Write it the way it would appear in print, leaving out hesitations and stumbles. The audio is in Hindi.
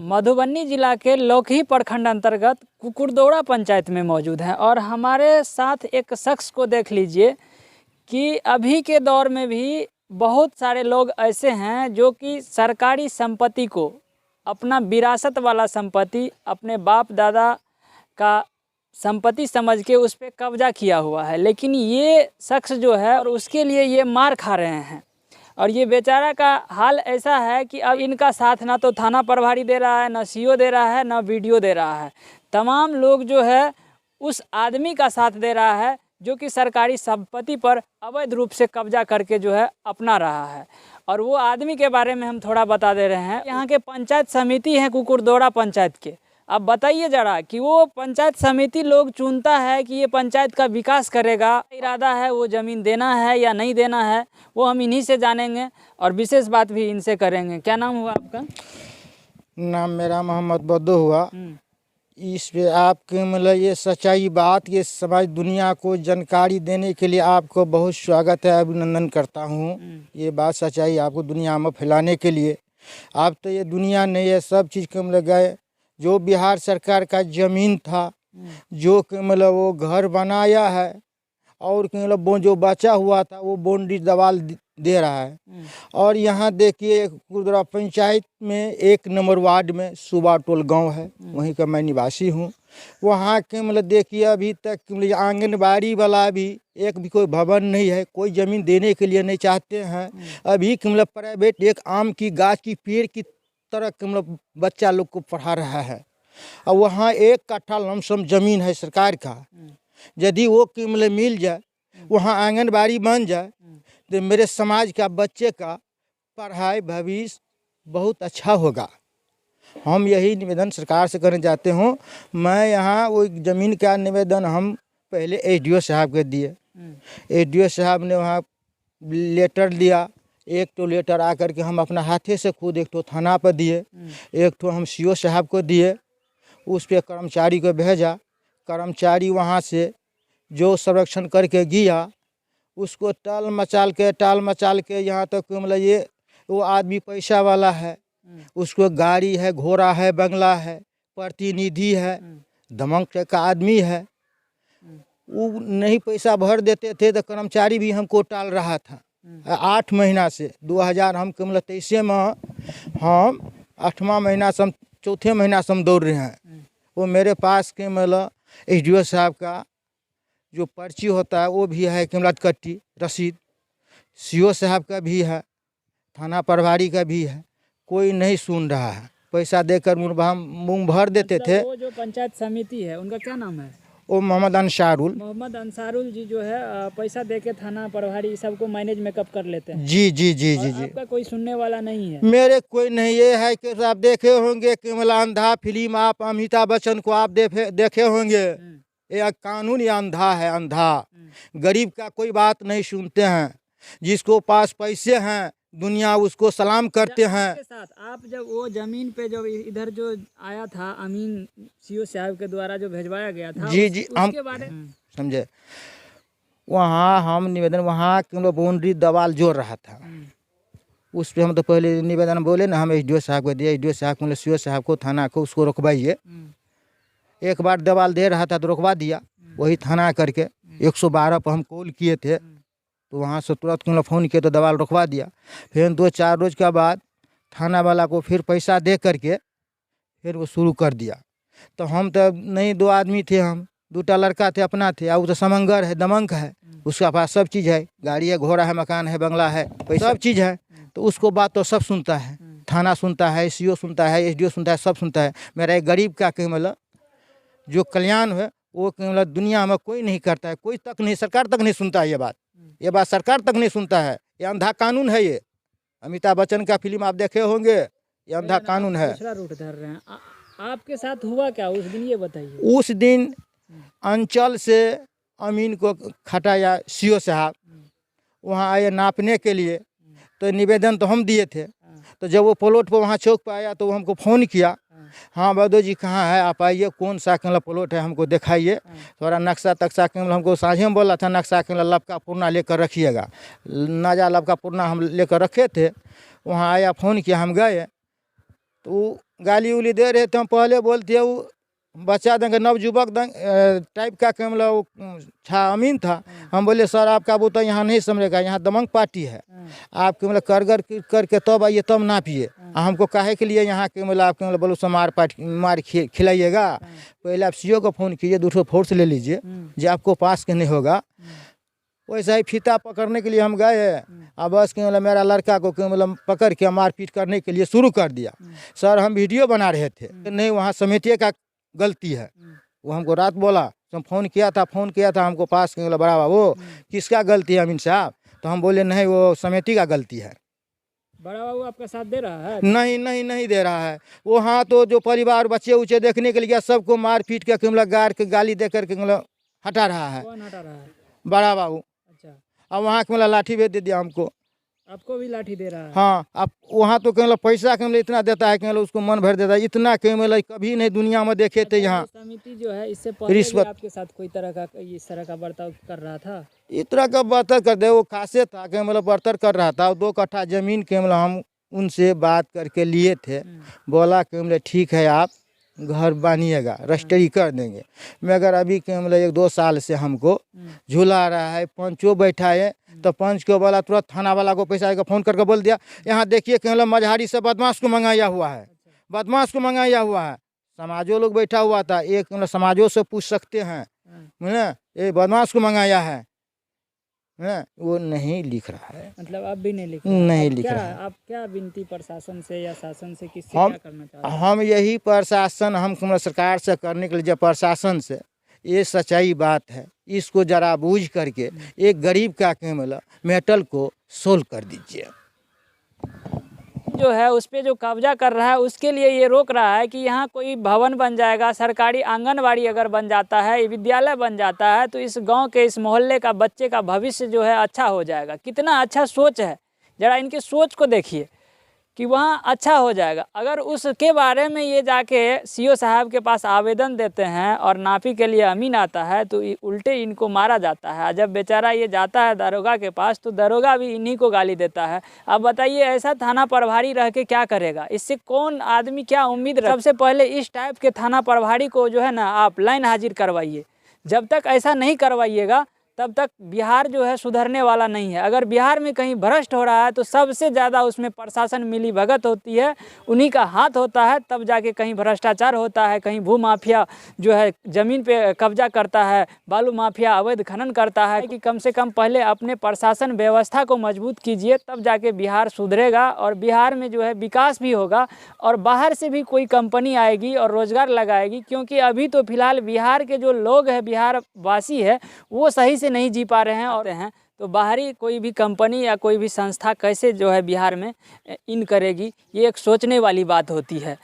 मधुबनी जिला के लौकही प्रखंड अंतर्गत कुकुरदौड़ा पंचायत में मौजूद हैं और हमारे साथ एक शख्स को देख लीजिए कि अभी के दौर में भी बहुत सारे लोग ऐसे हैं जो कि सरकारी संपत्ति को अपना विरासत वाला संपत्ति अपने बाप दादा का संपत्ति समझ के उस पर कब्जा किया हुआ है। लेकिन ये शख्स जो है और उसके लिए ये मार खा रहे हैं और ये बेचारा का हाल ऐसा है कि अब इनका साथ ना तो थाना प्रभारी दे रहा है, ना सीओ दे रहा है, ना वीडियो दे रहा है। तमाम लोग जो है उस आदमी का साथ दे रहा है जो कि सरकारी संपत्ति पर अवैध रूप से कब्जा करके जो है अपना रहा है। और वो आदमी के बारे में हम थोड़ा बता दे रहे हैं। यहाँ के पंचायत समिति हैं कुकुरदौड़ा पंचायत के। अब बताइए ज़रा कि वो पंचायत समिति लोग चुनता है कि ये पंचायत का विकास करेगा, इरादा है वो ज़मीन देना है या नहीं देना है, वो हम इन्हीं से जानेंगे और विशेष बात भी इनसे करेंगे। क्या नाम हुआ आपका? नाम मेरा मोहम्मद बद्दू हुआ। इस पे आपके मतलब ये सच्चाई बात ये समाज दुनिया को जानकारी देने के लिए आपको बहुत स्वागत है, अभिनंदन करता हूँ। ये बात सच्चाई आपको दुनिया में फैलाने के लिए आप तो ये दुनिया नहीं है, सब चीज़ के मतलब गए जो बिहार सरकार का ज़मीन था जो कि मतलब वो घर बनाया है और मतलब वो जो बचा हुआ था वो बाउंड्री दवाल दे रहा है। और यहाँ देखिए कुकुरदौड़ा पंचायत में 1 नंबर वार्ड में सुबा टोल गांव है, वहीं का मैं निवासी हूँ। वहाँ के मतलब देखिए अभी तक मतलब आंगनबाड़ी वाला भी एक भी कोई भवन नहीं है, कोई ज़मीन देने के लिए नहीं चाहते हैं। अभी मतलब प्राइवेट एक आम की गाछ की पेड़ की तरह मतलब बच्चा लोग को पढ़ा रहा है। और वहाँ 1 कट्ठा लमसम ज़मीन है सरकार का, यदि वो मतलब मिल जाए, वहाँ आंगनबाड़ी बन जाए तो मेरे समाज का बच्चे का पढ़ाई भविष्य बहुत अच्छा होगा। हम यही निवेदन सरकार से करना चाहते हूँ। मैं यहाँ वो ज़मीन का निवेदन हम पहले एसडीओ साहब के दिए। एसडीओ साहब ने वहाँ लेटर दिया, एक तो लेटर आकर के हम अपना हाथे से खुद एक तो थाना पर दिए, एक तो हम सीओ साहब को दिए। उस पर कर्मचारी को भेजा, कर्मचारी वहाँ से जो संरक्षण करके गया उसको टाल मचाल के यहाँ तक तो मतलब ये वो आदमी पैसा वाला है, उसको गाड़ी है, घोड़ा है, बंगला है, प्रतिनिधि है, दमक का आदमी है। वो नहीं पैसा भर देते थे तो कर्मचारी भी हमको टाल रहा था 8 महीना से। 2000 हम मतलब 23 में हम 8वां महीना से हम 4थे महीना से हम दौड़ रहे हैं। वो मेरे पास के मतलब एसडीओ साहब का जो पर्ची होता है वो भी है, किमलत कट्टी रसीद, सीओ साहब का भी है, थाना प्रभारी का भी है। कोई नहीं सुन रहा है। पैसा देकर मुँह भर देते थे। वो जो पंचायत समिति है उनका क्या नाम है? वो मोहम्मद अंसारुल। मोहम्मद अंसारुल जी जो है पैसा देके थाना प्रभारी सबको मैनेज मेकअप कर लेते हैं। जी जी जी जी जी। आपका कोई सुनने वाला नहीं है? मेरे कोई नहीं। ये है कि आप देखे होंगे कि मतलब अंधा फिल्म, आप अमिताभ बच्चन को आप देखे होंगे। ये कानून ये अंधा है, अंधा। गरीब का कोई बात नहीं सुनते हैं। जिसको पास पैसे हैं दुनिया उसको सलाम करते हैं। के साथ आप जब वो जमीन पे जब इधर जो आया था अमीन सीओ साहब के द्वारा जो भेजवाया गया था, जी जी हम उसके बारे समझे। वहाँ हम निवेदन वहाँ बाउंड्री दवाल जोड़ रहा था, उस पर हम तो पहले निवेदन बोले ना, हम एसडीओ साहब को दिए। एसडीओ साहब को, सीओ साहब को, थाना को उसको रुकवाइए। एक बार दवाल दे रहा था तो रुकवा दिया। वही थाना करके 112 पर हम कॉल किए थे तो वहाँ से तुरंत फ़ोन किए तो दवाल रुकवा दिया। फिर 2-4 रोज़ के बाद थाना वाला को फिर पैसा दे करके फिर वो शुरू कर दिया। तो हम तो नहीं, 2 आदमी थे, हम 2टा लड़का थे, अपना थे। और वो तो समंगर है, दमंक है, उसका पास सब चीज़ है, गाड़ी है, घोड़ा है, मकान है, बंगला है, सब चीज़ है। तो उसको बात तो सब सुनता है, थाना सुनता है, सीओ सुनता है, एसडीओ सुनता है, सब सुनता है। मेरा एक गरीब का मतलब जो कल्याण है वो मतलब दुनिया में कोई नहीं करता है, कोई तक नहीं, सरकार तक नहीं सुनता है। ये बात सरकार तक नहीं सुनता है। ये अंधा कानून है। ये अमिताभ बच्चन का फिल्म आप देखे होंगे, ये अंधा कानून है। दूसरा रूट धर रहे हैं। आपके साथ हुआ क्या उस दिन, ये बताइए। उस दिन अंचल से अमीन को खटाया सीओ साहब, वहाँ आए नापने के लिए। तो निवेदन तो हम दिए थे। तो जब वो प्लॉट पर वहाँ चौक पर आया तो वो हमको फ़ोन किया, हाँ बद्दू जी कहाँ है, आप आइए, कौन सा मतलब प्लॉट है हमको दिखाइए। थोड़ा नक्शा तक्शा के हमको साझे में बोला था, नक्शा के लबका पूर्णा लेकर रखिएगा। नाजा लबका पूर्णा हम लेकर रखे थे। वहाँ आया, फ़ोन किया, हम गए। तो वो गाली उली दे रहे थे, हम पहले बोलते वो बच्चा देंगे नवयुवक टाइप का मतलब वो अमीन था। हम बोले सर आपका वो तो यहाँ नहीं समझेगा, यहाँ दबंग पार्टी है, आपके मतलब करके तब आइए तब नापिए, हमको काहे के लिए यहाँ के मतलब आपके मतलब बोलो मार खिलाइएगा। पहले आप सीओ को फ़ोन कीजिए, दूसरा फोर्स ले लीजिए जो आपको पास के नहीं होगा। वैसा ही फीता पकड़ने के लिए हम गए, अब बस के मतलब मेरा लड़का को मतलब पकड़ के मारपीट करने के लिए शुरू कर दिया। सर हम वीडियो बना रहे थे, नहीं वहाँ समिति का गलती है। वो हमको रात बोला, तो फ़ोन किया था हमको पास के मतलब बड़ा बाबू किसका गलती है अमीन साहब, तो हम बोले नहीं वो समिति का गलती है। बड़ा बाबू आपका साथ दे रहा है? नहीं दे रहा है वो। हाँ तो जो परिवार बच्चे उच्चे देखने के लिए सबको मार पीट के मतलब गार के गाली दे करके मतलब हटा रहा है। कौन हटा रहा है? बड़ा बाबू। अच्छा, अब वहाँ के मतलब लाठी भी दे दिया हमको। आपको भी लाठी दे रहा है? हाँ, अब वहाँ तो मतलब पैसा के मतलब इतना देता है कि मतलब उसको मन भर देता है, इतना के मतलब कभी नहीं दुनिया में देखे थे यहाँ। समिति जो है इससे पहले रिश्वत भी आपके साथ कोई तरह का इस तरह का बर्ताव कर रहा था? इस तरह का बर्तर कर दे, वो खासे था कि मतलब बर्तर कर रहा था। 2 कट्ठा जमीन के मतलब हम उनसे बात करके लिए थे, बोला कि मतलब ठीक है आप घर बनिएगा, रजिस्ट्री कर देंगे, मगर अभी के मतलब 1-2 साल से हमको झूला रहा है। पंचो बैठा है तो पंच को बोला, तुरंत थाना वाला को पैसा का फ़ोन करके बोल दिया यहाँ देखिए कि मतलब मझारी से बदमाश को मंगाया हुआ है, बदमाश को मंगाया हुआ है। समाजों लोग बैठा हुआ था, एक मतलब समाजों से पूछ सकते हैं ना, ये बदमाश को मंगाया है ना, वो नहीं लिख रहा है। मतलब अब भी नहीं लिख नहीं लिख रहा है। आप क्या विनती प्रशासन से या शासन से किससे हम क्या करना चाहते हैं? हम यही प्रशासन हम सरकार से करने के लिए जब प्रशासन से ये सच्चाई बात है, इसको जरा बूझ करके एक गरीब का मतलब मेटल को सोल्व कर दीजिए। जो है उस पे जो कब्जा कर रहा है उसके लिए ये रोक रहा है कि यहाँ कोई भवन बन जाएगा, सरकारी आंगनवाड़ी अगर बन जाता है, विद्यालय बन जाता है तो इस गांव के इस मोहल्ले का बच्चे का भविष्य जो है अच्छा हो जाएगा। कितना अच्छा सोच है, जरा इनकी सोच को देखिए कि वहाँ अच्छा हो जाएगा। अगर उसके बारे में ये जाके सीओ साहब के पास आवेदन देते हैं और नापी के लिए अमीन आता है तो उल्टे इनको मारा जाता है। जब बेचारा ये जाता है दरोगा के पास तो दरोगा भी इन्हीं को गाली देता है। अब बताइए ऐसा थाना प्रभारी रह के क्या करेगा? इससे कौन आदमी क्या उम्मीद रहे? सबसे पहले इस टाइप के थाना प्रभारी को जो है ना आप लाइन हाजिर करवाइए। जब तक ऐसा नहीं करवाइएगा तब तक बिहार जो है सुधरने वाला नहीं है। अगर बिहार में कहीं भ्रष्ट हो रहा है तो सबसे ज़्यादा उसमें प्रशासन मिली भगत होती है, उन्हीं का हाथ होता है, तब जाके कहीं भ्रष्टाचार होता है, कहीं भू माफिया जो है ज़मीन पे कब्जा करता है, बालू माफिया अवैध खनन करता है। कि कम से कम पहले अपने प्रशासन व्यवस्था को मजबूत कीजिए, तब जाके बिहार सुधरेगा और बिहार में जो है विकास भी होगा और बाहर से भी कोई कंपनी आएगी और रोज़गार लगाएगी। क्योंकि अभी तो फिलहाल बिहार के जो लोग हैं, बिहार वासी है, वो सही से नहीं जी पा रहे हैं और तो बाहरी कोई भी कंपनी या कोई भी संस्था कैसे जो है बिहार में इन करेगी, ये एक सोचने वाली बात होती है।